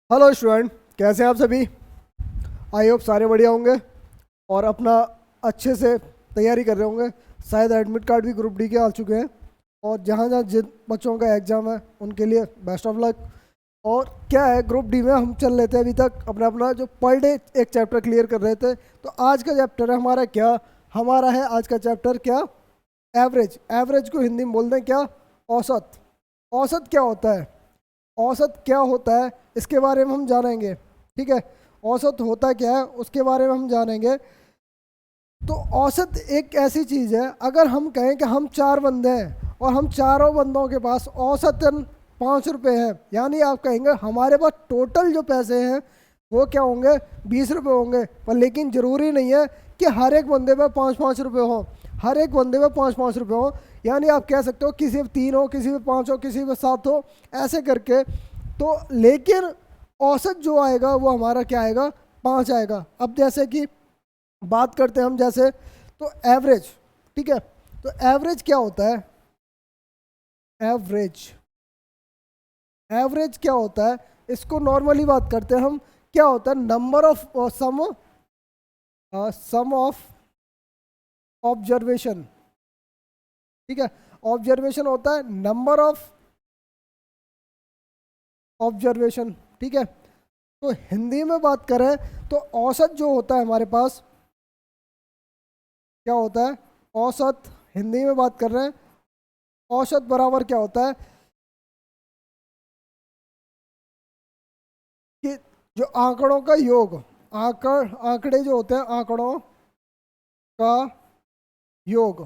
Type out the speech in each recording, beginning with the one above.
Hello student, कैसे हैं आप सभी। आई होप सारे बढ़िया होंगे और अपना अच्छे से तैयारी कर रहे होंगे। शायद एडमिट कार्ड भी ग्रुप डी के आ चुके हैं और जहाँ जहाँ जिन बच्चों का एग्ज़ाम है उनके लिए बेस्ट ऑफ लक। और क्या है, ग्रुप डी में हम चल रहे थे अभी तक अपना अपना जो पर डे एक चैप्टर क्लियर कर रहे थे। तो आज का चैप्टर है हमारा क्या, हमारा है आज का चैप्टर क्या, एवरेज। एवरेज को हिंदी में बोलते हैं क्या, औसत। औसत क्या होता है, औसत क्या होता है इसके बारे में हम जानेंगे। ठीक है, औसत होता क्या है उसके बारे में हम जानेंगे। तो औसत एक ऐसी चीज़ है, अगर हम कहें कि हम चार बंदे हैं और हम चारों बंदों के पास औसतन 5 रुपये हैं, यानी आप कहेंगे हमारे पास टोटल जो पैसे हैं वो क्या होंगे, 20 रुपये होंगे। पर लेकिन ज़रूरी नहीं है कि हर एक बंदे पे 5-5 रुपये हों, हर एक बंदे पे 5-5 रुपये हों। यानी आप कह सकते हो किसी पे 3 हो, किसी पे 5 हो, किसी पे 7 हो, ऐसे करके। तो लेकिन औसत जो आएगा वो हमारा क्या आएगा, 5 आएगा। अब जैसे कि बात करते हैं हम, जैसे तो एवरेज। ठीक है, तो एवरेज क्या होता है, एवरेज, एवरेज क्या होता है, इसको नॉर्मली बात करते हैं हम। क्या होता है, number of sum of observation. ठीक है, ऑब्जर्वेशन होता है नंबर ऑफ ऑब्जर्वेशन। ठीक है, तो हिंदी में बात करें तो औसत जो होता है हमारे पास, क्या होता है औसत, हिंदी में बात कर रहे हैं। औसत बराबर क्या होता है कि जो आंकड़ों का योग, आंकड़े जो होते हैं आंकड़ों का योग।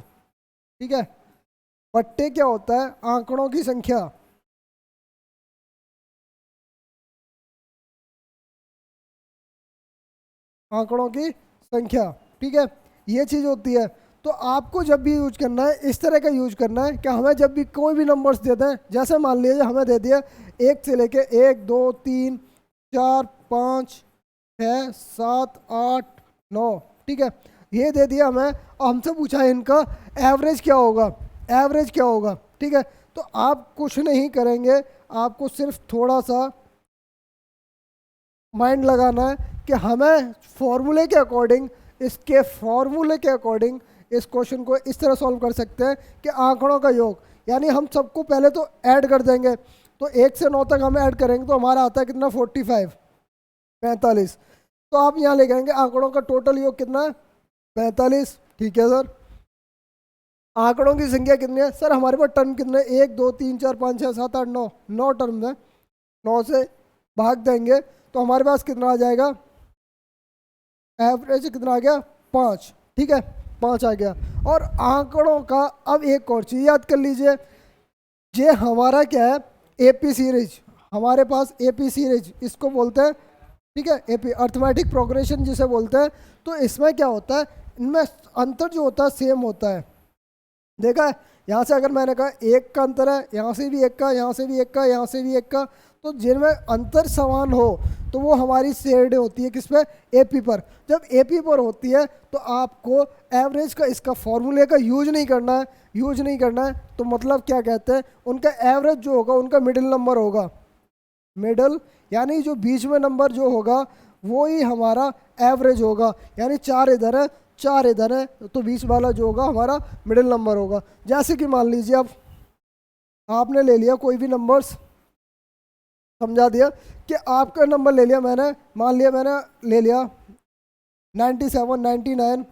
ठीक है, बट्टे क्या होता है, आंकड़ों की संख्या। आंकड़ों की संख्या, ठीक है, ये चीज़ होती है। तो आपको जब भी यूज करना है इस तरह का यूज करना है कि हमें जब भी कोई भी नंबर्स देते हैं, जैसे मान लीजिए हमें दे दिया 1 से लेके 1, 2, 3, 4, 5, 6, 7, 8, 9। ठीक है, ये दे दिया हमें और हमसे पूछा है इनका एवरेज क्या होगा, एवरेज क्या होगा। ठीक है, तो आप कुछ नहीं करेंगे, आपको सिर्फ थोड़ा सा माइंड लगाना है कि हमें फॉर्मूले के अकॉर्डिंग, इसके फॉर्मूले के अकॉर्डिंग इस क्वेश्चन को इस तरह सॉल्व कर सकते हैं कि आंकड़ों का योग, यानी हम सबको पहले तो ऐड कर देंगे। तो 1 से 9 तक हम ऐड करेंगे तो हमारा आता है कितना, 45, 45। तो आप यहाँ ले जाएंगे आंकड़ों का टोटल योग कितना है, 45। ठीक है सर, आंकड़ों की संख्या कितनी है सर, हमारे पास टर्म कितने, 1, 2, 3, 4, 5, 6, 7, 8, 9, 9 टर्म है। 9 से भाग देंगे तो हमारे पास कितना आ जाएगा, एवरेज कितना आ गया, 5। ठीक है, 5 आ गया। और आंकड़ों का अब एक और चीज़ याद कर लीजिए, ये हमारा क्या है, एपी सीरीज, हमारे पास एपी सीरीज इसको बोलते हैं। ठीक है, एपी अर्थमेटिक प्रोग्रेशन जिसे बोलते हैं। तो इसमें क्या होता है, इनमें अंतर जो होता है सेम होता है। देखा है, यहाँ से अगर मैंने कहा एक का अंतर है, यहाँ से भी एक का, यहाँ से भी एक का, यहाँ से भी एक का, तो जिनमें अंतर समान हो तो वो हमारी शेयर्ड होती है किस पे, एपी पर। जब एपी पर होती है तो आपको एवरेज का, इसका फॉर्मूले का यूज नहीं करना है, यूज नहीं करना है। तो मतलब क्या कहते हैं, उनका एवरेज जो होगा उनका मिडिल नंबर होगा, मिडल, यानी जो बीच में नंबर जो होगा वो ही हमारा एवरेज होगा। यानी 4 इधर है, 4 इधर है, तो बीच वाला जो होगा हमारा मिडिल नंबर होगा। जैसे कि मान लीजिए अब आपने ले लिया कोई भी नंबर्स, समझा दिया कि आपका नंबर ले लिया मैंने, मान लिया मैंने ले लिया 97, 99,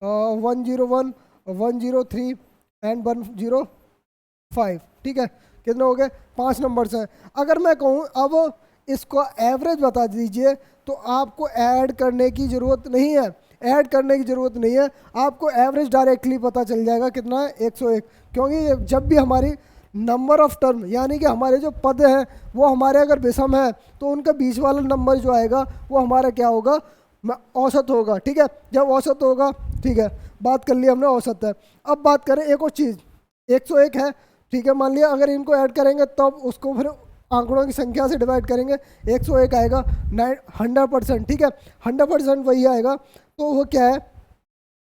101, 103 एंड 105। ठीक है, कितने हो गए, 5 नंबर्स हैं। अगर मैं कहूँ अब इसको एवरेज बता दीजिए तो आपको ऐड करने की ज़रूरत नहीं है, ऐड करने की ज़रूरत नहीं है, आपको एवरेज डायरेक्टली पता चल जाएगा कितना है, 101। क्योंकि जब भी हमारी नंबर ऑफ टर्म, यानी कि हमारे जो पद हैं वो हमारे अगर विषम है तो उनका बीच वाला नंबर जो आएगा वो हमारा क्या होगा, औसत होगा। ठीक है, जब औसत होगा, ठीक है, बात कर लिया हमने औसत है। अब बात करें एक और चीज़, 101 है। ठीक है, मान लिया अगर इनको ऐड करेंगे तब उसको फिर आंकड़ों की संख्या से डिवाइड करेंगे, 101 आएगा 100%। ठीक है, 100% वही आएगा। तो वो क्या है,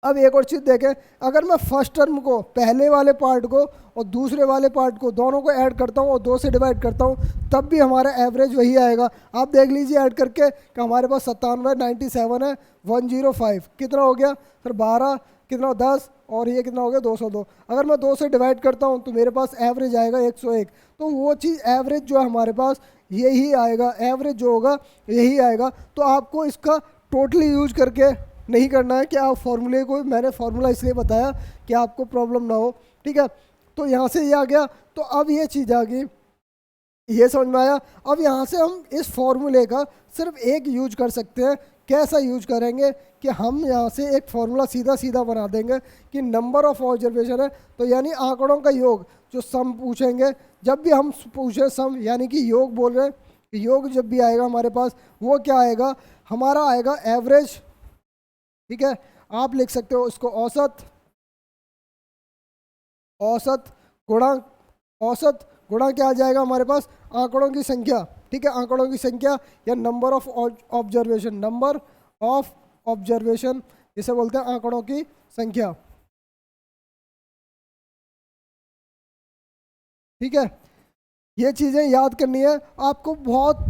अब एक और चीज़ देखें, अगर मैं फर्स्ट टर्म को, पहले वाले पार्ट को और दूसरे वाले पार्ट को दोनों को ऐड करता हूँ और 2 से डिवाइड करता हूँ, तब भी हमारा एवरेज वही आएगा। आप देख लीजिए ऐड करके कि हमारे पास 97 97 है 105 कितना हो गया फिर 12 कितना 10 और ये कितना हो गया 202। अगर मैं 2 से डिवाइड करता हूँ तो मेरे पास एवरेज आएगा 101। तो वो चीज़ एवरेज जो है हमारे पास यही आएगा, एवरेज जो होगा यही आएगा। तो आपको इसका टोटली यूज करके नहीं करना है कि आप फॉर्मूले को, मैंने फार्मूला इसलिए बताया कि आपको प्रॉब्लम ना हो, ठीक है। तो यहाँ से ये आ गया। तो अब ये चीज़ आ गई, ये समझ में आया। अब यहाँ से हम इस फॉर्मूले का सिर्फ एक यूज कर सकते हैं। कैसा यूज करेंगे कि हम यहाँ से एक फार्मूला सीधा सीधा बना देंगे कि नंबर ऑफ ऑब्जर्वेशन है, तो यानी आंकड़ों का योग, जो सम पूछेंगे, जब भी हम पूछे सम यानी कि योग बोल रहे हैं, योग जब भी आएगा हमारे पास वो क्या आएगा, हमारा आएगा एवरेज, ठीक है। आप लिख सकते हो इसको औसत, औसत गुणा, औसत गुणा क्या आ जाएगा हमारे पास, आंकड़ों की संख्या, ठीक है, आंकड़ों की संख्या या number of observation, number of observation जिसे बोलते हैं आंकड़ों की संख्या, ठीक है। ये चीज़ें याद करनी है आपको, बहुत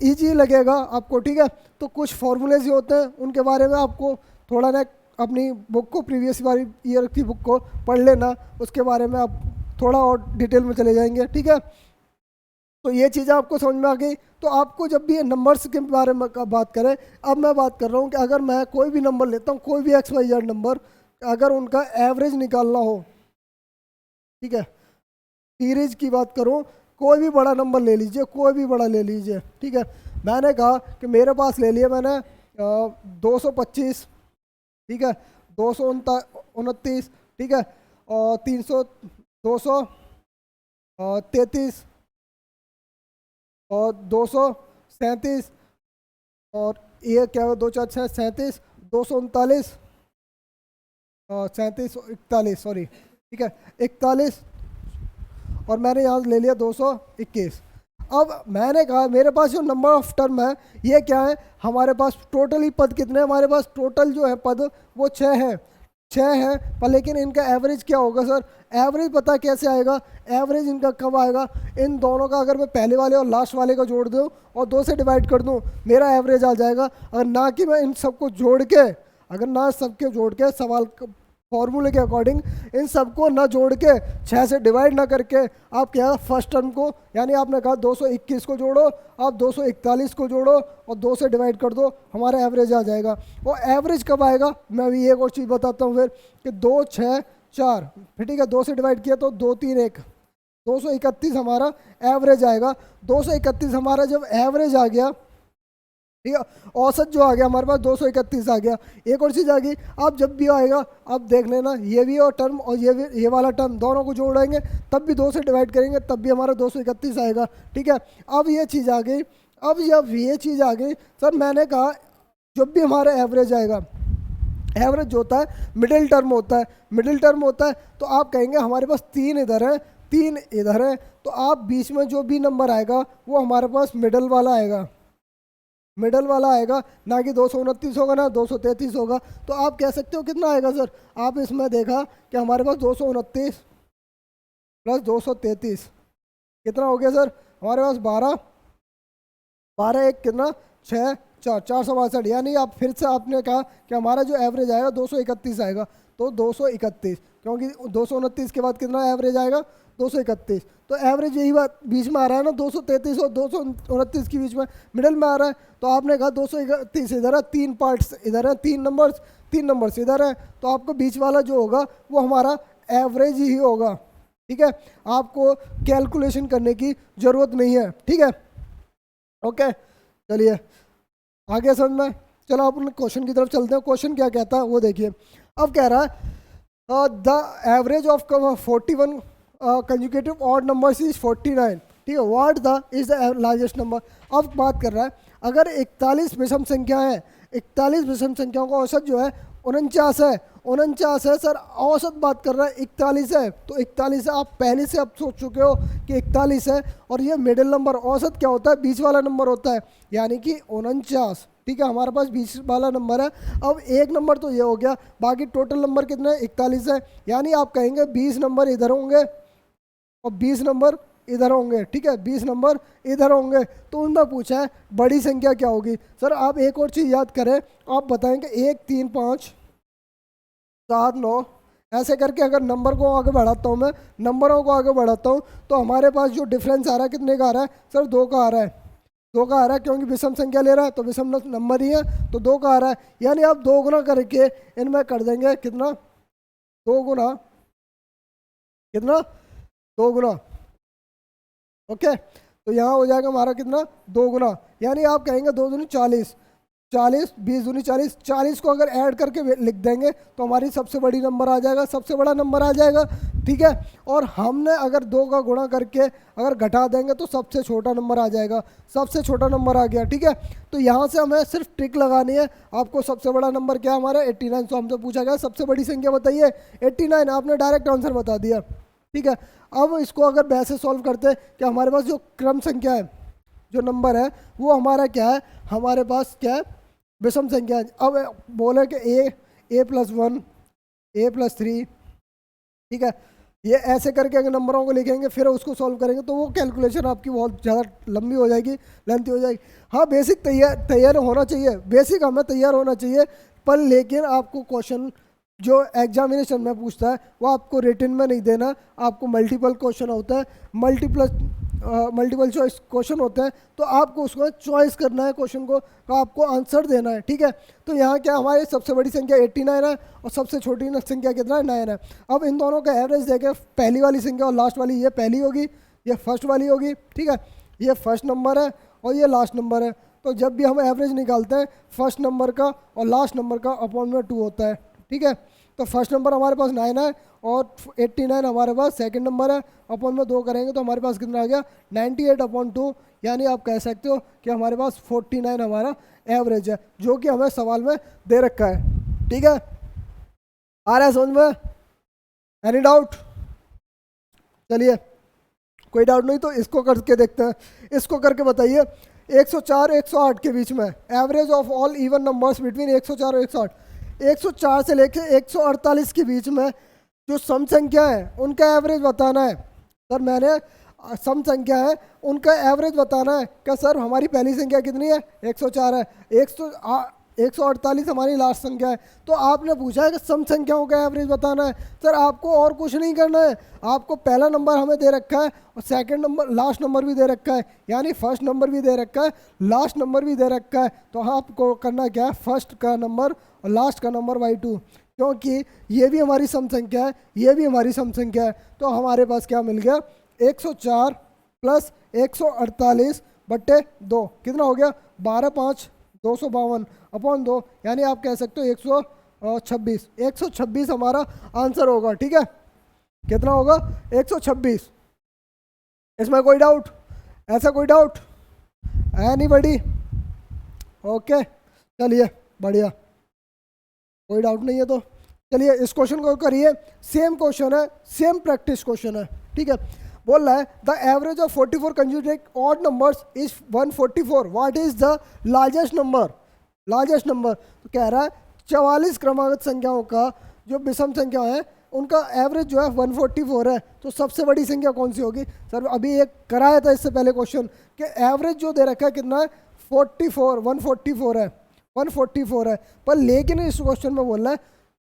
इजी लगेगा आपको, ठीक है। तो कुछ फॉर्मूलेज ही होते हैं, उनके बारे में आपको थोड़ा ना अपनी बुक को, प्रीवियस वाली ईयर की बुक को पढ़ लेना, उसके बारे में आप थोड़ा और डिटेल में चले जाएंगे, ठीक है। तो ये चीज़ें आपको समझ में आ गई। तो आपको जब भी नंबर्स के बारे में बात करें, अब मैं बात कर रहा हूँ कि अगर मैं कोई भी नंबर लेता हूँ, कोई भी XYZ नंबर, अगर उनका एवरेज निकालना हो, ठीक है, सीरीज की बात करूँ, कोई भी बड़ा नंबर ले लीजिए, कोई भी बड़ा ले लीजिए, ठीक है। मैंने कहा कि मेरे पास ले लिया मैंने 225, ठीक है, 229, ठीक है, और 300, 233 और 237 और ये क्या है 2 4 6 37, 239, 37 41, सॉरी, ठीक है, 41, और मैंने यहाँ ले लिया 221। अब मैंने कहा मेरे पास जो नंबर ऑफ टर्म है ये क्या है, हमारे पास टोटली पद कितने हैं, हमारे पास टोटल जो है पद वो 6 है, 6 है, पर लेकिन इनका एवरेज क्या होगा सर, एवरेज पता कैसे आएगा, एवरेज इनका कब आएगा, इन दोनों का अगर मैं पहले वाले और लास्ट वाले को जोड़ दूँ और 2 से डिवाइड कर दूँ मेरा एवरेज आ जाएगा। अगर ना कि मैं इन सबको जोड़ के, अगर ना सबके जोड़ के सवाल फॉर्मूले के अकॉर्डिंग इन सबको ना जोड़ के 6 से डिवाइड ना करके आप क्या फर्स्ट टर्म को, यानी आपने कहा 221 को जोड़ो, आप 241 को जोड़ो और 2 से डिवाइड कर दो, हमारा एवरेज आ जाएगा। वो एवरेज कब आएगा, मैं अभी एक और चीज़ बताता हूँ फिर कि 2 6 4, फिर ठीक है, 2 से डिवाइड किया तो 2 3 1, 231 हमारा एवरेज आएगा। 231 हमारा जब एवरेज आ गया, ठीक है, औसत जो आ गया हमारे पास 231 आ गया। एक और चीज़ आ गई, आप जब भी आएगा आप देख लेना, ये भी और टर्म और ये वाला टर्म दोनों को जोड़ेंगे तब भी 2 से डिवाइड करेंगे तब भी हमारा 231 आएगा, ठीक है। अब ये चीज़ आ गई, अब जब ये चीज़ आ गई सर, मैंने कहा जब भी हमारा एवरेज आएगा, एवरेज जो होता है मिडिल टर्म होता है, मिडिल टर्म होता है, तो आप कहेंगे हमारे पास 3 इधर है 3 इधर है, तो आप बीच में जो भी नंबर आएगा वो हमारे पास मिडल वाला आएगा, मिडल वाला आएगा, ना कि 229 होगा ना 233 होगा। तो आप कह सकते हो कितना आएगा सर, आप इसमें देखा कि हमारे पास 229 प्लस 233 कितना हो गया सर, हमारे पास 12 12 एक कितना 6 4 462, यानी आप फिर से आपने कहा कि हमारा जो एवरेज आएगा 231 आएगा, तो 231, क्योंकि 229 के बाद कितना एवरेज आएगा 231, तो एवरेज यही बात बीच में आ रहा है ना, 233 और 229 के बीच में मिडिल में आ रहा है। तो आपने कहा 231 इधर है, 3 पार्ट्स इधर है, 3 नंबर्स इधर है, तो आपको बीच वाला जो होगा वो हमारा एवरेज ही होगा, ठीक है। आपको कैलकुलेशन करने की ज़रूरत नहीं है, ठीक है, ओके। चलिए आगे समझ में, चलो अपने क्वेश्चन की तरफ चलते हैं। क्वेश्चन क्या कहता है वो देखिए। अब कह रहा है the average of 41 conjugative odd numbers is 49, ठीक है, what the is the largest number. अब बात कर रहा है अगर 41 विषम संख्या है, 41 विषम संख्याओं का औसत जो है 49 है, 49 है सर, औसत बात कर रहा है 41 है, तो 41 है, आप पहले से अब सोच चुके हो कि 41 है, और ये मिडिल नंबर औसत क्या होता है, बीच वाला नंबर होता है, यानी कि 49, ठीक है, हमारे पास 20 वाला नंबर है। अब एक नंबर तो ये हो गया, बाकी टोटल नंबर कितने हैं, 41 है। यानी आप कहेंगे 20 नंबर इधर होंगे और 20 नंबर इधर होंगे, ठीक है, 20 नंबर इधर होंगे। तो उनमें पूछा है बड़ी संख्या क्या होगी। सर आप एक और चीज़ याद करें, आप बताएंगे 1 3 5 7 9 ऐसे करके अगर नंबर को आगे बढ़ाता हूँ, मैं नंबरों को आगे बढ़ाता हूँ, तो हमारे पास जो डिफरेंस आ रहा है कितने का आ रहा है, सर 2 का आ रहा है। 2 का आ रहा है क्योंकि विषम संख्या ले रहा है तो विषम नंबर ही है, तो 2 का आ रहा है। यानी आप 2 गुना करके इनमें कर देंगे कितना, 2 गुना, कितना, 2 गुना, ओके। तो यहाँ हो जाएगा हमारा कितना, 2 गुना। यानी आप कहेंगे 2 दूनी 40, 40, 20 दूनी 40, 40 को अगर ऐड करके लिख देंगे तो हमारी सबसे बड़ी नंबर आ जाएगा, सबसे बड़ा नंबर आ जाएगा, ठीक है। और हमने अगर 2 का गुणा करके अगर घटा देंगे तो सबसे छोटा नंबर आ जाएगा, सबसे छोटा नंबर आ गया, ठीक है। तो यहाँ से हमें सिर्फ ट्रिक लगानी है। आपको सबसे बड़ा नंबर क्या हमारा 89, तो हमसे पूछा गया सबसे बड़ी संख्या बताइए 89, आपने डायरेक्ट आंसर बता दिया, ठीक है। अब इसको अगर वैसे सॉल्व करते हैं कि हमारे पास जो क्रम संख्या है, जो नंबर है वो हमारा क्या है, हमारे पास क्या है, विषम संख्या है। अब बोले कि a + 1, a + 3, ठीक है। ये ऐसे करके अगर नंबरों को लिखेंगे फिर उसको सॉल्व करेंगे तो वो कैलकुलेशन आपकी बहुत ज़्यादा लंबी हो जाएगी, लेंथी हो जाएगी। हाँ बेसिक तैयार होना चाहिए, बेसिक हमें तैयार होना चाहिए, पर लेकिन आपको क्वेश्चन जो एग्जामिनेशन में पूछता है वो आपको रिटन में नहीं देना, आपको मल्टीपल क्वेश्चन होता है, मल्टीपल चॉइस क्वेश्चन होते हैं, तो आपको उसको चॉइस करना है क्वेश्चन को, तो आपको आंसर देना है, ठीक है। तो यहाँ क्या हमारी सबसे बड़ी संख्या 89 है और सबसे छोटी संख्या कितना है, 9 है। अब इन दोनों का एवरेज देखें, पहली वाली संख्या और लास्ट वाली, ये पहली होगी, ये फर्स्ट वाली होगी, ठीक है। ये फर्स्ट नंबर है और ये लास्ट नंबर है। तो जब भी हम एवरेज निकालते हैं फर्स्ट नंबर का और लास्ट नंबर का अपॉन में 2 होता है, ठीक है। तो फर्स्ट नंबर हमारे पास 9 है और 89 हमारे पास सेकंड नंबर है, अपॉन में 2 करेंगे तो हमारे पास कितना आ गया 98/2। यानी आप कह सकते हो कि हमारे पास 49 हमारा एवरेज है, जो कि हमें सवाल में दे रखा है, ठीक है। आ रहा है समझ में, एनी डाउट? चलिए कोई डाउट नहीं तो इसको करके देखते हैं, इसको करके बताइए 104 108 के बीच में average of all even numbers between 104 और 108, 104 से लेके 148 के बीच में जो सम संख्या है उनका एवरेज बताना है। सर मैंने सम संख्या है उनका एवरेज बताना है। क्या सर हमारी पहली संख्या कितनी है 104 है, 148 हमारी लास्ट संख्या है, तो आपने पूछा है कि सम संख्याओं का एवरेज बताना है। सर आपको और कुछ नहीं करना है, आपको पहला नंबर हमें दे रखा है और सेकंड नंबर लास्ट नंबर भी दे रखा है, यानी फर्स्ट नंबर भी दे रखा है, लास्ट नंबर भी दे रखा है। तो आपको करना क्या है, फर्स्ट का नंबर और लास्ट का नंबर बाई 2, क्योंकि ये भी हमारी सम संख्या है, ये भी हमारी सम संख्या है। तो हमारे पास क्या मिल गया 104 + 148/2 कितना हो गया 12 5 252 अपॉन 2, यानी आप कह सकते हो 126। 126 हमारा आंसर होगा, ठीक है। कितना होगा 126। इसमें कोई डाउट, ऐसा कोई डाउट एनीबॉडी? ओके चलिए बढ़िया, कोई डाउट नहीं है तो चलिए इस क्वेश्चन को करिए। सेम क्वेश्चन है, सेम प्रैक्टिस क्वेश्चन है, ठीक है। बोल रहा है the average of 44 consecutive odd numbers is 144, what is the largest number, largest number. तो कह रहा है 44 क्रमागत संख्याओं का जो विषम संख्या है उनका एवरेज जो है 144 है, तो सबसे बड़ी संख्या कौन सी होगी। सर अभी एक कराया था इससे पहले क्वेश्चन कि एवरेज जो दे रखा है कितना है 44, 144 है, 144 है, पर लेकिन इस क्वेश्चन में बोल रहा है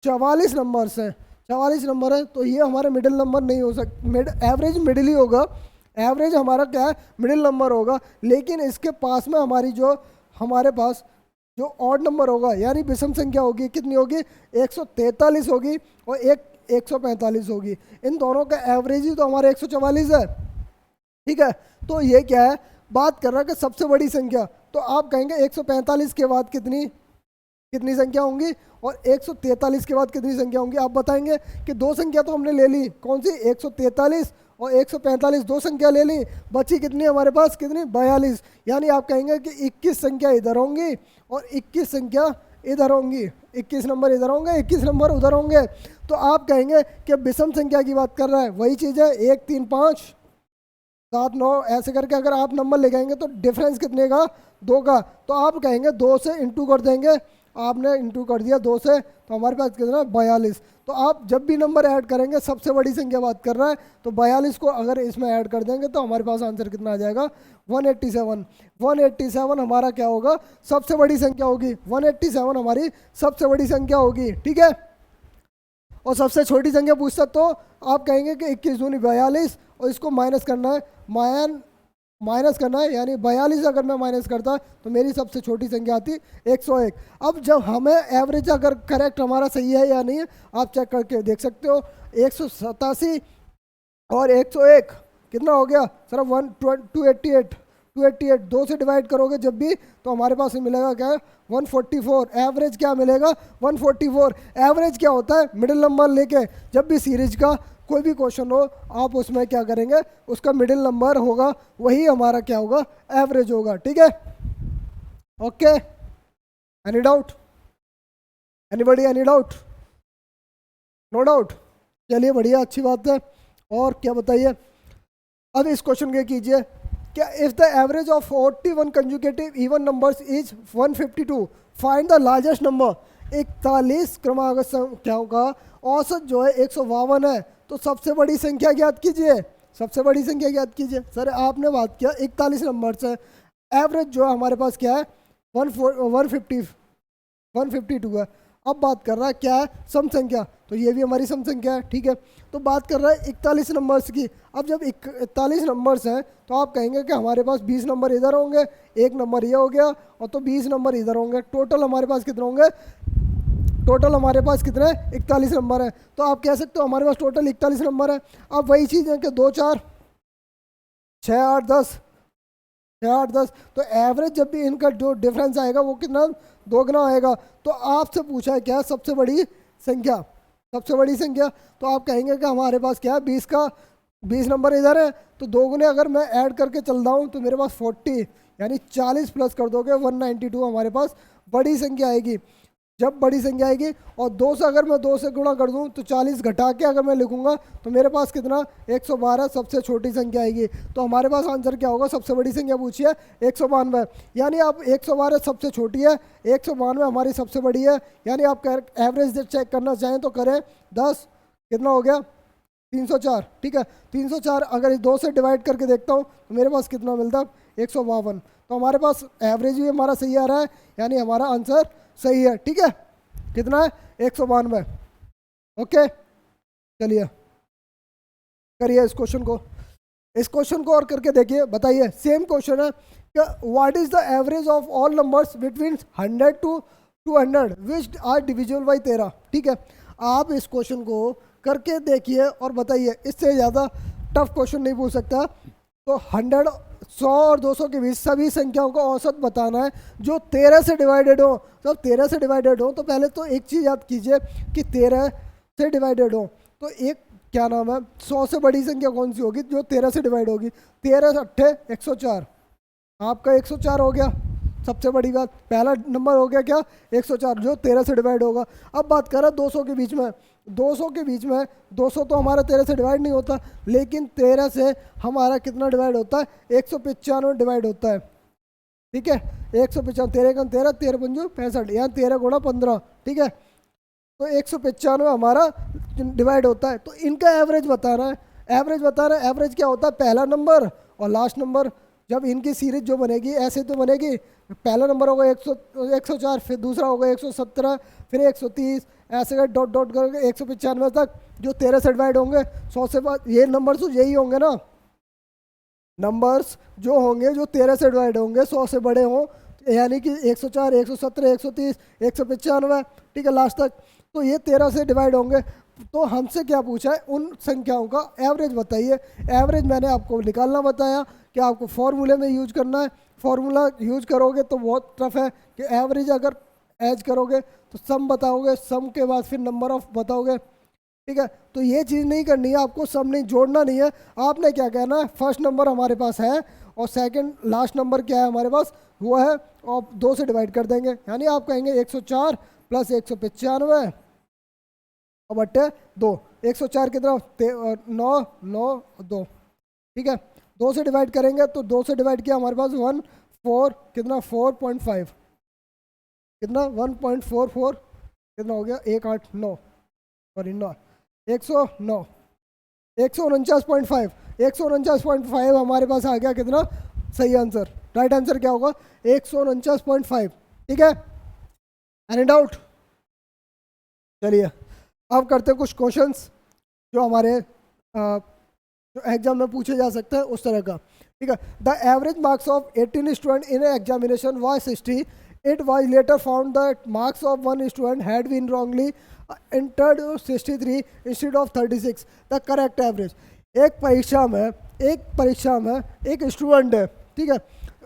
44 नंबर्स हैं, 44 नंबर है, तो ये हमारा मिडिल नंबर नहीं हो सकता, एवरेज मिडिल ही होगा, एवरेज हमारा क्या है मिडिल नंबर होगा। लेकिन इसके पास में हमारी जो हमारे पास जो ऑड नंबर होगा यानी विषम संख्या होगी कितनी होगी 143 होगी और एक 145 होगी, इन दोनों का एवरेज ही तो हमारा 144 है, ठीक है। तो ये क्या है बात कर रहा है कि सबसे बड़ी संख्या, तो आप कहेंगे 145 के बाद कितनी कितनी संख्या होंगी और 143 के बाद कितनी संख्या होंगी। आप बताएंगे कि दो संख्या तो हमने ले ली, कौन सी 143 और 145, दो संख्या ले ली, बची कितनी हमारे पास कितनी 42, यानी आप कहेंगे कि 21 संख्या इधर होंगी और 21 संख्या इधर होंगी, 21 नंबर इधर होंगे 21 नंबर उधर होंगे। तो आप कहेंगे कि विषम संख्या की बात कर रहा है, वही चीज़ है 1 3 5, 7 9 ऐसे करके अगर आप नंबर लगाएंगे तो डिफरेंस कितने का, 2 का। तो आप कहेंगे 2 से इंटू कर देंगे, आपने इंटू कर दिया 2 से, तो हमारे पास कितना 42। तो आप जब भी नंबर ऐड करेंगे, सबसे बड़ी संख्या बात कर रहा है, तो 42 को अगर इसमें ऐड कर देंगे तो हमारे पास आंसर कितना आ जाएगा 187। 187 हमारा क्या होगा, सबसे बड़ी संख्या होगी। 187 हमारी सबसे बड़ी संख्या होगी, ठीक है। और सबसे छोटी संख्या पूछता तो आप कहेंगे कि 21 दूनी 42, और इसको माइनस करना है, माइनस करना है, यानी 42 अगर मैं माइनस करता तो मेरी सबसे छोटी संख्या आती 101। अब जब हमें एवरेज अगर करेक्ट हमारा सही है या नहीं है, आप चेक करके देख सकते हो। 187 और 101 कितना हो गया सर, 288। 2 से डिवाइड करोगे जब भी, तो हमारे पास मिलेगा क्या, 144। एवरेज क्या मिलेगा, 144। एवरेज क्या होता है, मिडिल नंबर लेके जब भी सीरीज का कोई भी क्वेश्चन हो, आप उसमें क्या करेंगे, उसका मिडिल नंबर होगा, वही हमारा क्या होगा, एवरेज होगा, ठीक है। Okay, any doubt, anybody, any doubt, no doubt, चलिए बढ़िया, अच्छी बात है। और क्या बताइए, अब इस क्वेश्चन के कीजिए, क्या if the average of 41 conjugative even numbers is 152, find the largest number. 41 क्रमांक संख्याओं का औसत जो है 152 है, तो सबसे बड़ी संख्या ज्ञात कीजिए। सबसे बड़ी संख्या ज्ञात कीजिए। सर आपने बात किया 41 नंबर से, एवरेज जो है हमारे पास क्या है 152 है। अब बात कर रहा है क्या है, सम संख्या, तो ये भी हमारी सम संख्या है, ठीक है। तो बात कर रहा है 41 नंबर्स की। अब जब 41 नंबर्स हैं तो आप कहेंगे कि हमारे पास 20 नंबर इधर होंगे, एक नंबर ये हो गया, और तो 20 नंबर इधर होंगे, टोटल हमारे पास कितने होंगे, टोटल हमारे पास कितने 41 नंबर है। तो आप कह सकते हो हमारे पास टोटल 41 नंबर है। अब वही चीज़ है कि 2 4 6 8 10, 6 8 10, तो एवरेज जब भी इनका जो डिफरेंस आएगा वो कितना, 2 गुना आएगा। तो आपसे पूछा है क्या, सबसे बड़ी संख्या, सबसे बड़ी संख्या। तो आप कहेंगे कि हमारे पास क्या है, 20 का 20 नंबर इधर है, तो 2 गुने अगर मैं ऐड करके चल रहा हूँ तो मेरे पास 40, यानी 40 प्लस कर दोगे 192 हमारे पास बड़ी संख्या आएगी। जब बड़ी संख्या आएगी, और 2 से अगर मैं 2 से गुणा कर दूं तो 40 घटा के अगर मैं लिखूंगा तो मेरे पास कितना 112 सबसे छोटी संख्या आएगी। तो हमारे पास आंसर क्या होगा, सबसे बड़ी संख्या पूछी है 192, यानी आप 112 सबसे छोटी है, 192 हमारी सबसे बड़ी है। यानी आप एवरेज चेक करना चाहें तो करें, 10 कितना हो गया 304, ठीक है। 304 अगर इस 2 से डिवाइड करके देखता हूँ तो मेरे पास कितना मिलता है 152। तो हमारे पास एवरेज भी हमारा सही आ रहा है, यानी हमारा आंसर सही है, ठीक है। कितना है 192। ओके, चलिए करिए इस क्वेश्चन को, इस क्वेश्चन को और करके देखिए, बताइए। सेम क्वेश्चन है कि what is the average of all numbers between 100 to 200 which are divisible by 13, ठीक है। आप इस क्वेश्चन को करके देखिए और बताइए, इससे ज़्यादा टफ क्वेश्चन नहीं पूछ सकता। तो 100, 100 और 200 के बीच सभी संख्याओं का औसत बताना है जो 13 से डिवाइडेड हो। तो 13 से डिवाइडेड हो तो पहले तो एक चीज़ याद कीजिए कि 13 से डिवाइडेड हो तो एक क्या नाम है, 100 से बड़ी संख्या कौन सी होगी जो 13 से डिवाइड होगी, 13 8 104, आपका 104 हो गया सबसे बड़ी बात। पहला नंबर हो गया क्या 104 जो 13 से डिवाइड होगा। अब बात कर रहा है 200 के बीच में, 200 के बीच में 200 तो हमारा 13 से डिवाइड नहीं होता, लेकिन 13 से हमारा कितना डिवाइड होता है 195 डिवाइड होता है, ठीक है। 195, 13 का 13, 13 पंजू 65, यहाँ 13 गुणा 15, ठीक है। तो 195 हमारा डिवाइड होता है। तो इनका एवरेज बताना है, एवरेज बताना है। एवरेज क्या होता है, पहला नंबर और लास्ट नंबर। जब इनकी सीरीज जो बनेगी ऐसे तो बनेगी, पहला नंबर होगा 104, फिर दूसरा होगा 117, फिर 130, ऐसे कर डॉट डॉट करके 195 तक जो 13 से डिवाइड होंगे। 100 से बाद ये नंबर तो यही होंगे ना, नंबर्स जो होंगे जो 13 से डिवाइड होंगे 100 से बड़े हों, यानी कि 104, 117, 130, 195, ठीक है लास्ट तक। तो ये 13 से डिवाइड होंगे। तो हमसे क्या पूछा है, उन संख्याओं का एवरेज बताइए। एवरेज मैंने आपको निकालना बताया कि आपको फॉर्मूले में यूज करना है। फॉर्मूला यूज करोगे तो बहुत टफ है कि एवरेज अगर एज करोगे तो सम बताओगे, सम के बाद फिर नंबर ऑफ बताओगे, ठीक है। तो ये चीज़ नहीं करनी है आपको, सम नहीं जोड़ना नहीं है। आपने क्या कहना है, फर्स्ट नंबर हमारे पास है और सेकंड लास्ट नंबर क्या है हमारे पास वो है, और 2 से डिवाइड कर देंगे। यानी आप कहेंगे 104 प्लस 195 बटे 2। 104 की तरफ 9 9 2, ठीक है। 2 से डिवाइड करेंगे तो 2 से डिवाइड किया हमारे पास 4 कितना 4.5 कितना 1.44 कितना हो गया 189 सॉरी 9 109 149.5 149.5 हमारे पास आ गया कितना सही आंसर। राइट आंसर क्या होगा 149.5। ठीक है, एनी डाउट? चलिए अब करते हैं कुछ क्वेश्चंस जो हमारे जो एग्जाम में पूछे जा सकते हैं उस तरह का। ठीक है, the average marks of 18 student in examination was 60. It was later found that marks of one student had been wrongly entered 63 instead of 36. The correct average. एक परीक्षा में एक स्टूडेंट है, ठीक है,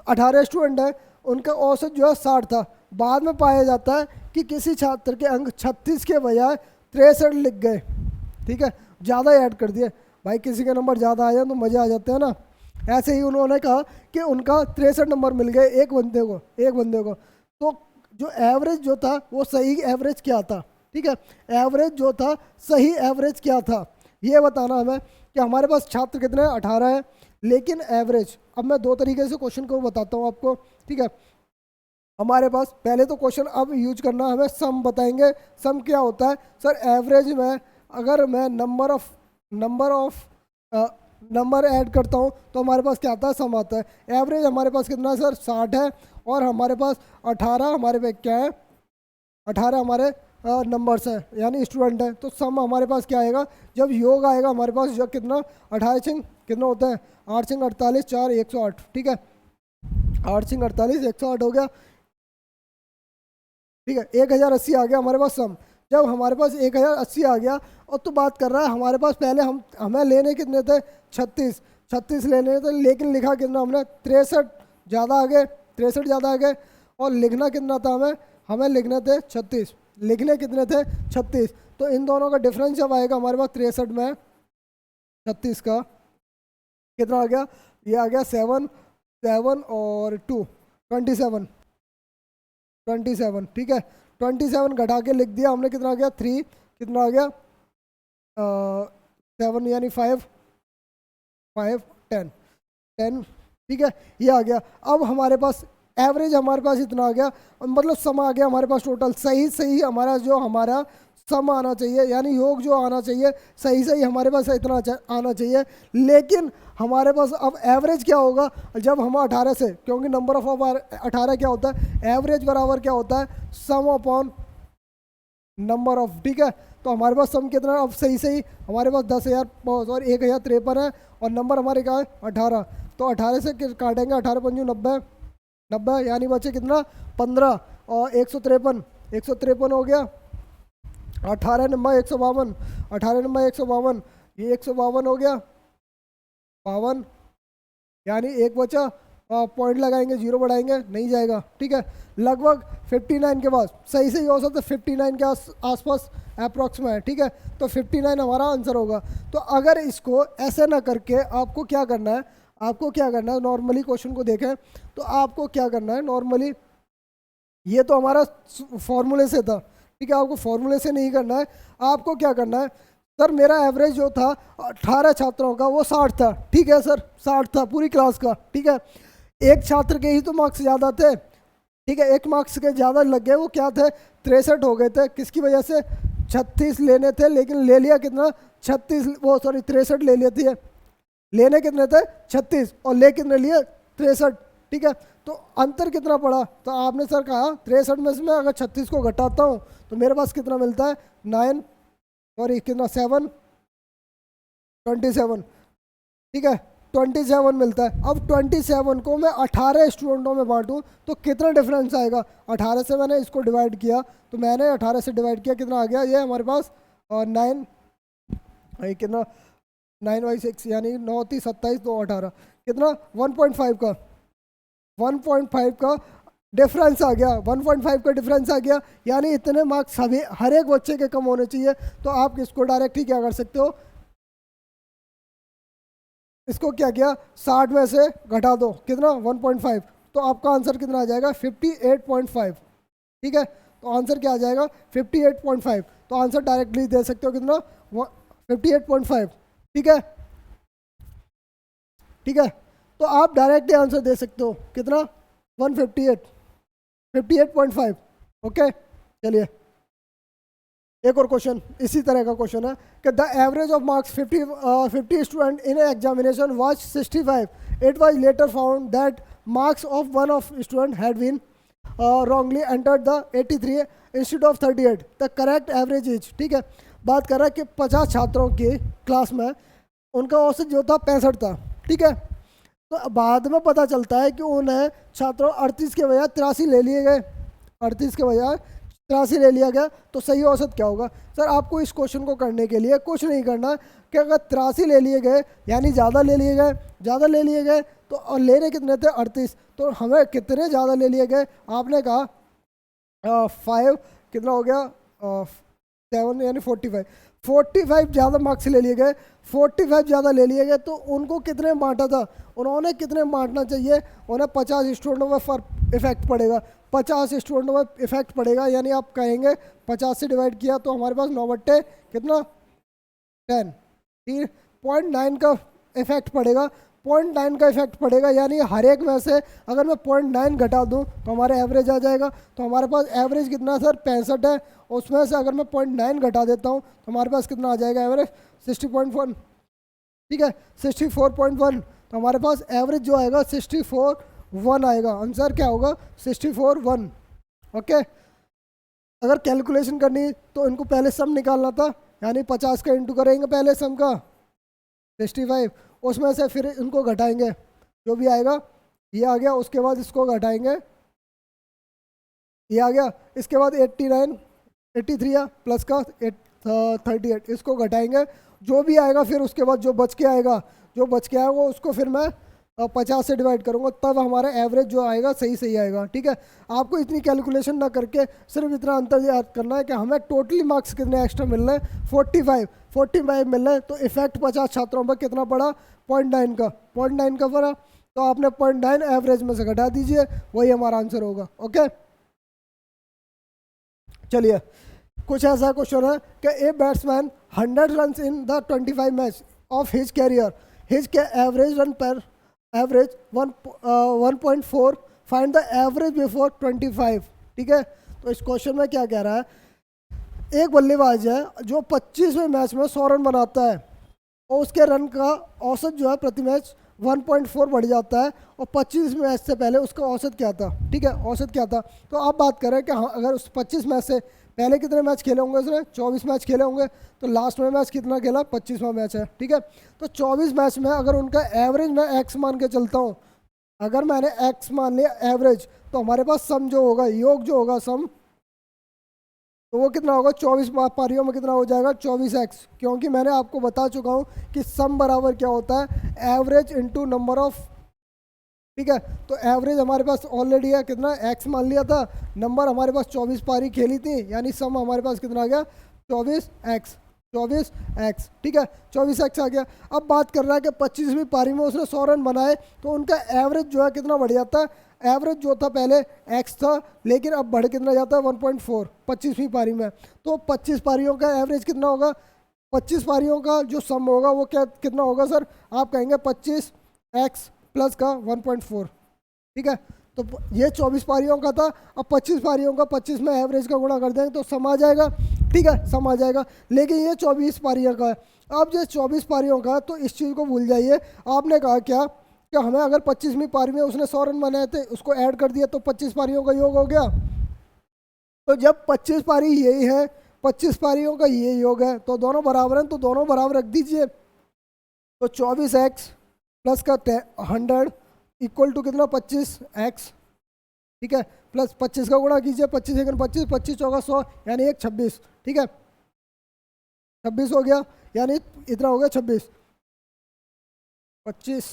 18 स्टूडेंट है, उनका औसत जो है 60 था। बाद में पाया जाता है कि किसी छात्र के अंक 36 के बजाय 63 लिख गए। ठीक है, ज़्यादा ऐड कर दिए। भाई किसी के नंबर ज़्यादा आ जाए तो मज़े आ जाते हैं ना। ऐसे ही उन्होंने कहा कि उनका 63 नंबर मिल गए एक बंदे को। तो जो एवरेज जो था वो सही एवरेज क्या था? ठीक है, एवरेज जो था सही एवरेज क्या था ये बताना हमें कि हमारे पास छात्र कितने हैं 18 है, लेकिन एवरेज। अब मैं दो तरीके से क्वेश्चन को बताता हूँ आपको। ठीक है, हमारे पास पहले तो क्वेश्चन अब यूज करना हमें सम बताएंगे। सम क्या होता है सर? एवरेज में अगर मैं नंबर ऐड करता हूँ तो हमारे पास क्या आता है? सम आता है। एवरेज हमारे पास कितना है सर? 60 है, और हमारे पास 18 हमारे पे क्या है? 18 हमारे नंबर्स हैं यानी स्टूडेंट है। तो सम हमारे पास क्या आएगा? जब योग आएगा हमारे पास जो कितना 18 छिंग कितना होता है? 8 छिंग 48 4 108। ठीक है, 8 छिंग 48 108 हो गया। ठीक है, 1080 आ गया हमारे पास सम। जब हमारे पास 1080 आ गया और तो बात कर रहा है हमारे पास पहले हमें लेने कितने थे? 36 लेने थे, लेकिन लिखा कितना हमने? 63 ज़्यादा आ गए और लिखना कितना था हमें लिखने थे 36। लिखने कितने थे? 36। तो इन दोनों का डिफरेंस जब आएगा हमारे पास 63 में 36 का कितना आ गया? ये आ गया 7 और 2 27। ठीक है, 27 घटा के लिख दिया हमने, कितना आ गया? 3 कितना आ गया? 7 यानी 5 10। ठीक है, ये आ गया। अब हमारे पास एवरेज हमारे पास इतना आ गया, मतलब सम आ गया हमारे पास टोटल। सही हमारा सम आना चाहिए, यानी योग जो आना चाहिए सही हमारे पास इतना आना चाहिए। लेकिन हमारे पास अब एवरेज क्या होगा जब हम 18 से, क्योंकि नंबर ऑफ 18 क्या होता है? एवरेज बराबर क्या होता है? सम अपॉन नंबर ऑफ। ठीक है, तो हमारे पास सम कितना? अब सही हमारे पास 10,000 और 1053 है, और नंबर हमारे क्या है? 18। तो 18 से काटेंगे 18 पंजू 90 यानी बचे कितना? 15 और 153 हो गया। 18 नंबर 152 ये 152 हो गया। 52 यानी एक बचा, पॉइंट लगाएंगे, 0 बढ़ाएंगे नहीं जाएगा। ठीक है, लगभग 59 के बाद सही हो सकता है 59 के आसपास अप्रॉक्स में है। ठीक है, तो 59 हमारा आंसर होगा। तो अगर इसको ऐसे ना करके आपको क्या करना है? नॉर्मली क्वेश्चन को देखें तो आपको क्या करना है? नॉर्मली ये तो हमारा फॉर्मूले से था। ठीक है, आपको फॉर्मूले से नहीं करना है। आपको क्या करना है? सर मेरा एवरेज जो था 18 छात्रों का वो 60 था। ठीक है सर, 60 था पूरी क्लास का। ठीक है, एक छात्र के ही तो मार्क्स ज़्यादा थे। ठीक है, एक मार्क्स के ज़्यादा लग गए, वो क्या थे? 63 हो गए थे। किसकी वजह से? 36 लेने थे, लेकिन ले लिया कितना? 63 ले लिए थे। लेने कितने थे? 36 और ले कितने लिए? 63। ठीक है, तो अंतर कितना पड़ा? तो आपने सर कहा 63 में से मैं अगर 36 को घटाता हूँ तो मेरे पास कितना मिलता है? 9 और कितना 7 27। ठीक है, 27 मिलता है। अब 27 को मैं 18 स्टूडेंटों में बांटूं तो कितना डिफरेंस आएगा? 18 से मैंने इसको डिवाइड किया, तो मैंने 18 से डिवाइड किया, कितना आ गया? ये हमारे पास 9 कितना 9 बाई 6 यानी 9 3 27 2 18 कितना? 1.5 का डिफरेंस आ गया। 1.5 का डिफरेंस आ गया, यानी इतने मार्क्स सभी हर एक बच्चे के कम होने चाहिए। तो आप इसको डायरेक्ट ही क्या कर सकते हो? इसको क्या किया? 60 में से घटा दो, कितना? 1.5। तो आपका आंसर कितना आ जाएगा? 58.5। ठीक है, तो आंसर क्या आ जाएगा? 58.5। तो आंसर डायरेक्टली दे सकते हो कितना? 58.5। ठीक है, ठीक है, तो आप डायरेक्टली आंसर दे सकते हो कितना, 158, 58.5। ओके, चलिए एक और क्वेश्चन इसी तरह का क्वेश्चन है कि the average of marks 50 student in examination was 65। It was later found that marks of one of student had been wrongly entered the 83 instead of 38। The correct average is, ठीक है, बात कर रहा है कि 50 छात्रों की क्लास में उनका औसत जो था 65 था, ठीक है। तो बाद में पता चलता है कि उन्हें छात्रों 38 के बजाय 83 ले लिए गए, 38 के बजाय 83 ले लिया गया, तो सही औसत क्या होगा। सर आपको इस क्वेश्चन को करने के लिए कुछ नहीं करना कि अगर 83 ले लिए गए यानी ज़्यादा ले लिए गए, ज़्यादा ले लिए गए तो और लेने कितने थे 38, तो हमें कितने ज़्यादा ले लिए गए, आपने कहा 5 कितना हो गया 7 यानी 45 ज़्यादा मार्क्स ले लिए गए, 45 ज़्यादा ले लिए गए, तो उनको कितने बांटा था, उन्होंने कितने बांटना चाहिए, उन्हें 50 स्टूडेंटों में फर्क इफेक्ट पड़ेगा, 50 स्टूडेंटों में इफेक्ट पड़ेगा, यानी आप कहेंगे 50 से डिवाइड किया तो हमारे पास 9 कितना 10, 0.9 का इफेक्ट पड़ेगा, 0.9 का इफेक्ट पड़ेगा, यानी हर एक में से अगर मैं 0.9 घटा दूं तो हमारे एवरेज आ जाएगा। तो हमारे पास एवरेज कितना सर 65 है, उसमें से अगर मैं 0.9 घटा देता हूं तो हमारे पास कितना आ जाएगा एवरेज 60.1, ठीक है 64.1। तो हमारे पास एवरेज जो आएगा 64.1 आएगा, आंसर क्या होगा 64.1। ओके, अगर कैलकुलेशन करनी तो इनको पहले सम निकालना था, यानी 50 का इंटू करेंगे पहले सम का 65, उसमें से फिर इनको घटाएंगे जो भी आएगा, ये आ गया, उसके बाद इसको घटाएंगे, ये आ गया, इसके बाद 89 83 है प्लस का 38, इसको घटाएंगे, जो भी आएगा फिर उसके बाद जो बच के आएगा, उसको फिर मैं 50 से डिवाइड करूँगा, तब हमारा एवरेज जो आएगा सही आएगा, ठीक है। आपको इतनी कैलकुलेशन ना करके सिर्फ इतना अंतर याद करना है कि हमें टोटली मार्क्स कितने एक्स्ट्रा मिल रहे हैं, 45 मिल रहे हैं, तो इफेक्ट 50 छात्रों पर कितना पड़ा 0.9 का, 0.9 का पड़ा, तो आपने 0.9 एवरेज में से घटा दीजिए, वही हमारा आंसर होगा। ओके, चलिए कुछ ऐसा क्वेश्चन है कि a batsman 100 run in the 25 match of his career, his average run per average 1.4, find the average before 25, ठीक है। तो इस क्वेश्चन में क्या कह रहा है, एक बल्लेबाज है जो 25वें मैच में 100 रन बनाता है और उसके रन का औसत जो है प्रति मैच 1.4 बढ़ जाता है, और 25 मैच से पहले उसका औसत क्या था, ठीक है, औसत क्या था। तो आप बात करें कि हाँ, अगर उस 25 मैच से पहले कितने मैच खेले होंगे उसने, 24 मैच खेले होंगे, तो लास्ट में मैच कितना खेला 25वां मैच है, ठीक है। तो 24 मैच में अगर उनका एवरेज मैं एक्स मान के चलता हूँ, अगर मैंने एक्स मान लिया एवरेज, तो हमारे पास सम जो होगा, योग जो होगा सम, तो वो कितना होगा 24 पारियों में कितना हो जाएगा 24x, क्योंकि मैंने आपको बता चुका हूँ कि सम बराबर क्या होता है एवरेज इनटू नंबर ऑफ, ठीक है। तो एवरेज हमारे पास ऑलरेडी है कितना x मान लिया था, नंबर हमारे पास 24 पारी खेली थी, यानी सम हमारे पास कितना आ गया 24x, ठीक है 24x आ गया। अब बात कर रहा है कि 25वीं पारी में उसने 100 रन बनाए, तो उनका एवरेज जो है कितना बढ़ जाता है, एवरेज जो था पहले x था, लेकिन अब बढ़ कितना जाता है 1.4 25वीं पारी में। तो 25 पारियों का एवरेज कितना होगा, 25 पारियों का जो सम होगा वो क्या कितना होगा सर, आप कहेंगे 25x प्लस का 1.4, ठीक है। तो ये 24 पारियों का था, अब 25 पारियों का 25 में एवरेज का गुणा कर देंगे तो सम आ जाएगा, ठीक है, सम आ जाएगा। लेकिन ये 24 पारियों का है, अब जो 24 पारियों का, तो इस चीज़ को भूल जाइए। आपने कहा क्या कि हमें अगर 25वीं पारी में उसने 100 रन बनाए थे, उसको ऐड कर दिया तो 25 पारियों का योग हो गया। तो जब 25 पारी यही है, 25 पारियों का ये योग है, तो दोनों बराबर हैं, तो दोनों बराबर रख दीजिए। तो 24x प्लस का 100 इक्वल टू कितना 25x, ठीक है, प्लस 25 का गुणा कीजिए, 25 एक 25, 25 चौका 100, यानी 1 26, ठीक है 26 हो गया, यानी इतना हो गया 26, 25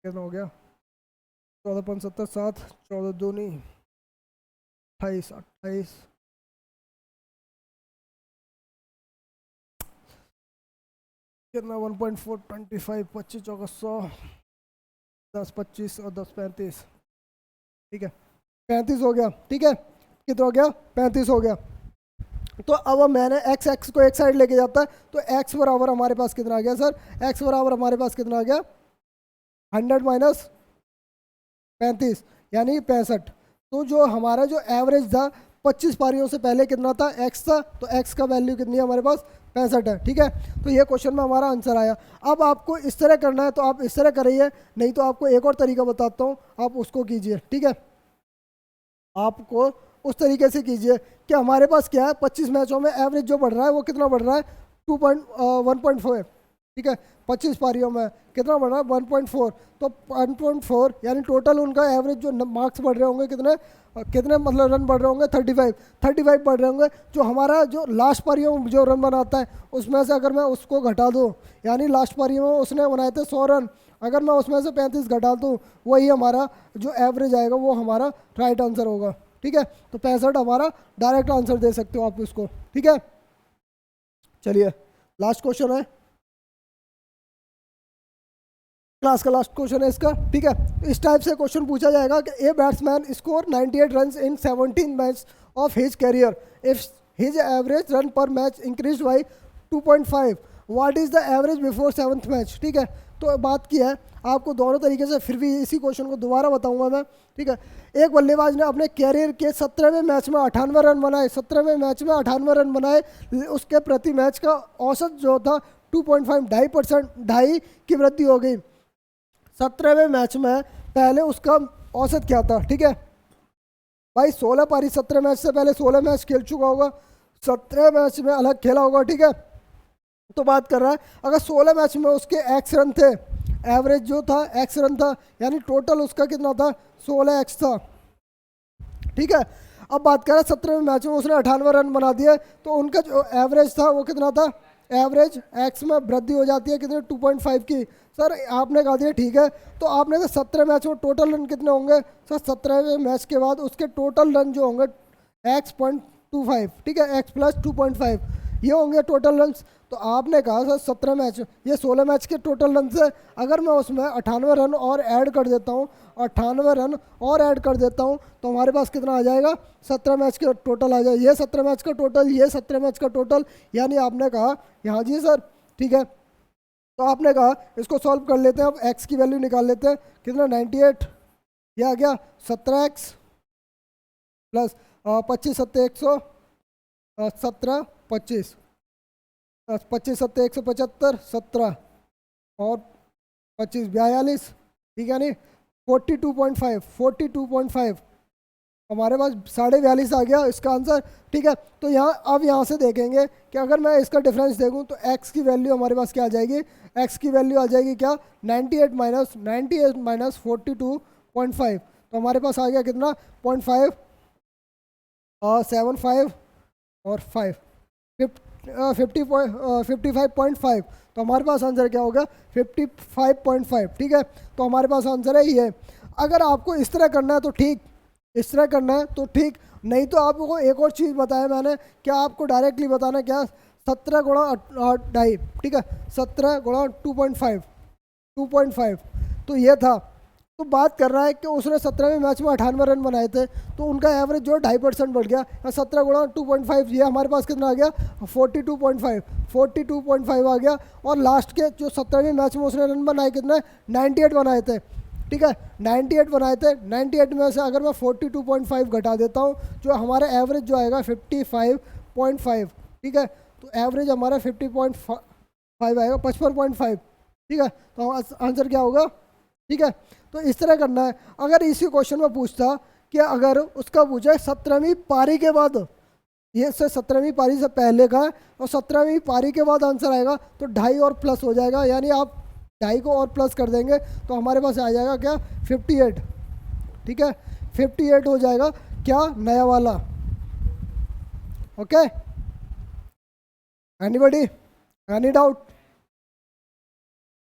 कितना हो गया 14 5 7 7 14 दूनी 28 28 कितना 1.4 25 25 चौका 100 10 25 और 10 35, ठीक है 35 हो गया, ठीक है कितना हो गया 35 हो गया। तो अब मैंने एक्स को एक साइड लेके जाता है, तो एक्स बराबर हमारे पास कितना आ गया सर, एक्स बराबर हमारे पास कितना आ गया 100 माइनस 35 यानी 65। तो जो हमारा जो एवरेज था 25 पारियों से पहले कितना था, एक्स था, तो एक्स का वैल्यू कितनी है हमारे पास 65 है। ठीक है, तो ये क्वेश्चन में हमारा आंसर आया। अब आपको इस तरह करना है तो आप इस तरह करिए, नहीं तो आपको एक और तरीका बताता हूँ, आप उसको कीजिए। ठीक है, आपको उस तरीके से कीजिए कि हमारे पास क्या है 25 मैचों में एवरेज जो बढ़ रहा है वो कितना बढ़ रहा है 1.4। ठीक है, 25 पारियों में कितना बढ़ रहा है 1.4। तो 1.4 यानी टोटल उनका एवरेज जो मार्क्स बढ़ रहे होंगे कितने कितने मतलब रन बढ़ रहे होंगे 35 बढ़ रहे होंगे। जो हमारा जो लास्ट पारियों में जो रन बनाता है उसमें से अगर मैं उसको घटा दूँ, यानी लास्ट पारियों में उसने बनाए थे 100 रन, अगर मैं उसमें से 35 घटा दूँ, वही हमारा जो एवरेज आएगा वो हमारा राइट आंसर होगा। ठीक है, तो 65 हमारा डायरेक्ट आंसर दे सकते हो आप इसको। ठीक है, चलिए लास्ट क्वेश्चन है, क्लास का लास्ट क्वेश्चन है इसका। ठीक है, इस टाइप से क्वेश्चन पूछा जाएगा कि a batsman score 98 run in 17 match of his career, if his average run per match increase by 2.5, what is the average before 7th match. ठीक है, तो बात की है आपको दोनों तरीके से, फिर भी इसी क्वेश्चन को दोबारा बताऊंगा मैं। ठीक है, एक बल्लेबाज ने अपने कैरियर के 17वें मैच में 98 रन बनाए, 17वें मैच में 98 रन बनाए, उसके प्रति मैच का औसत जो था 2.5 2.5% ढाई की वृद्धि हो गई। 17वें मैच में पहले उसका औसत क्या था। ठीक है भाई, 16 पारी 17 मैच से पहले 16 मैच खेल चुका होगा, 17 मैच में अलग खेला होगा। ठीक है, तो बात कर रहा है अगर 16 मैच में उसके एक्स रन थे, एवरेज जो था एक्स रन था, यानी टोटल उसका कितना था 16 एक्स था। ठीक है, अब बात कर रहा है 17वें मैच में उसने 98 रन बना दिए, तो उनका जो एवरेज था वो कितना था, एवरेज एक्स में वृद्धि हो जाती है कितने 2.5 की। सर आपने कहा दिया ठीक है, तो आपने तो 17 मैच में टोटल रन कितने होंगे सर, 17वें मैच के बाद उसके टोटल रन जो होंगे x.25। ठीक है, x प्लस 2.5 ये होंगे टोटल रन। तो आपने कहा सर 17 मैच, ये 16 मैच के टोटल रन से अगर मैं उसमें 98 रन और ऐड कर देता हूँ, 98 रन और ऐड कर देता हूँ, तो हमारे पास कितना आ जाएगा 17 मैच के टोटल आ जाएगा। ये 17 मैच का टोटल, ये 17 मैच का टोटल, यानी आपने कहा यहाँ जी सर। ठीक है, तो आपने कहा इसको सॉल्व कर लेते हैं, अब x की वैल्यू निकाल लेते हैं, कितना 98, ये आ गया 17x प्लस 25 सत्ते 117 25 25 सत्ते 175 17 और 25 42। ठीक है, नहीं 42.5 हमारे पास 42.5 आ गया इसका आंसर। ठीक है, तो यहाँ अब यहाँ से देखेंगे कि अगर मैं इसका डिफरेंस देखूँ तो x की वैल्यू हमारे पास क्या आ जाएगी, x की वैल्यू आ जाएगी क्या 98 माइनस 42.5, तो हमारे पास आ गया कितना 0.5 75 और 5 55.5, तो हमारे पास आंसर क्या होगा 55.5। ठीक है, तो हमारे पास आंसर है ये। अगर आपको इस तरह करना है तो ठीक, इस तरह करना है तो ठीक, नहीं तो आपको एक और चीज़ बताया मैंने, क्या आपको डायरेक्टली बताना क्या 17 गुणा 2.5। ठीक है, 17 गुणा 2.5 तो ये था। तो बात कर रहा है कि उसने 17वें मैच में 98 रन बनाए थे, तो उनका एवरेज जो 2.5% बढ़ गया, 17 गुणा 2.5 ये हमारे पास कितना आ गया 42.5 आ गया। और लास्ट के जो 17वें मैच में उसने रन बनाए कितने 98 बनाए थे। ठीक है, 98 बनाए थे, 98 में से अगर मैं 42.5 घटा देता हूँ, जो हमारा एवरेज जो आएगा 55.5। ठीक है, तो एवरेज हमारा 50.5 आएगा 55.5। ठीक है, तो आंसर क्या होगा। ठीक है, तो इस तरह करना है। अगर इसी क्वेश्चन में पूछता कि अगर उसका पूछा 17वीं पारी के बाद, ये से 17वीं पारी से पहले का और 17वीं पारी के बाद आंसर आएगा, तो 2.5 और प्लस हो जाएगा, यानी आप 2.5 को और प्लस कर देंगे तो हमारे पास आ जाएगा क्या 58। ठीक है, 58 हो जाएगा क्या नया वाला। Okay, anybody any doubt.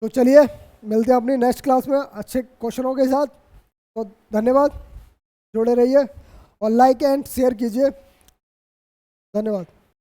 तो चलिए मिलते हैं अपनी नेक्स्ट क्लास में अच्छे क्वेश्चनों के साथ। तो धन्यवाद, जुड़े रहिए और लाइक एंड शेयर कीजिए। धन्यवाद।